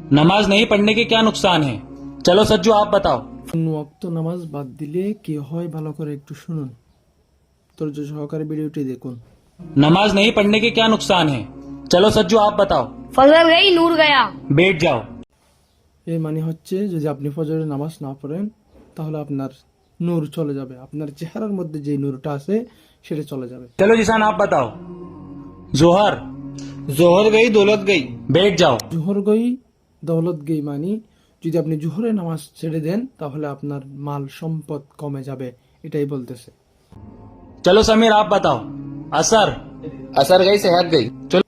नमाज नहीं पढ़ने के क्या नुकसान है? चलो सज्जू आप बताओ। ওয়াক্ত নামাজ বাদ দিলে কি হয় ভালো করে একটু শুনুন, ধৈর্য সহকারে ভিডিওটি দেখুন। नमाज नहीं पढ़ने के क्या नुकसान है? चलो सज्जू आप बताओ। फजर गई नूर गया। बैठ जाओ। এর মানে হচ্ছে যদি আপনি ফজরের নামাজ না পড়েন তাহলে আপনার নূর চলে যাবে, আপনার চেহারার মধ্যে যে নূরটা আছে সেটা চলে যাবে। चलो जिसान आप बताओ। जोहर। जोहर गई दौलत गई। बैठ जाओ। জোহর গই দৌলত গই মানে যদি আপনি জোহরের নামাজ ছেড়ে দেন তাহলে আপনার মাল সম্পদ কমে যাবে, এটাই বলতেছে। चलो समीर आप बताओ। असर। असर गई सेहत गई। चलो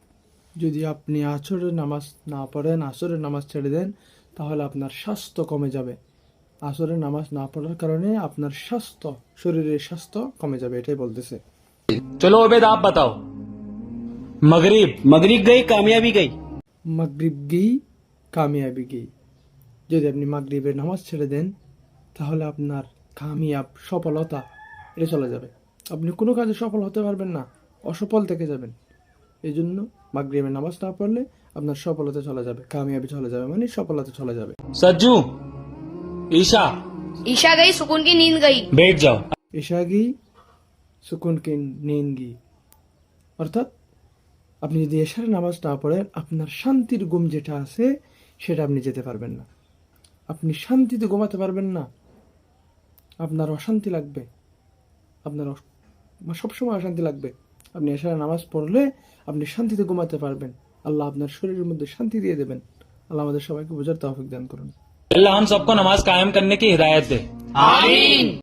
যদি আপনি আসরের নামাজ না পড়েন, আসরের নামাজ ছেড়ে দেন তাহলে আপনার স্বাস্থ্য কমে যাবে। আসরের নামাজ না পড়ার কারণে আপনার স্বাস্থ্য, শরীরের স্বাস্থ্য কমে যাবে, এটাই বলতেছে। चलो उबैद आप बताओ। मगरिब। मगरिब गई कामयाबी गई। মাগরিব গেই কামিয়াবি গেই, যদি আপনি মাগরিবের নামাজ ছেড়ে দেন তাহলে আপনার কামিয়াব, সফলতা এটা চলে যাবে। আপনি কোনো কাজে সফল হতে পারবেন না, অসফল থেকে যাবেন। এই জন্য মাগরিবের নামাজ না পড়লে আপনার সফলতা চলে যাবে, কামিয়াবি চলে যাবে, মানে সফলতা চলে যাবে। सज्जू। ईशा। ईशा गई सुकून की नींद गई। बैठ जाओ। এশা গি সুকুন কি নিন গি, অর্থাৎ আপনি যদি এশার নামাজ না পড়েন আপনার শান্তির ঘুম যেটা আছে সেটা আপনি যেতে পারবেন না, আপনি শান্তিতে ঘুমাতে পারবেন না, আপনার অশান্তি লাগবে, আপনার সবসময় অশান্তি লাগবে। আপনি এশার নামাজ পড়লে আপনি শান্তিতে ঘুমাতে পারবেন, আল্লাহ আপনার শরীরের মধ্যে শান্তি দিয়ে দেবেন। আল্লাহ আমাদের সবাইকে বোঝার তৌফিক দান করুন। अल्लाह हम सबको नमाज कायम करने की हिदायत दे। आमीन।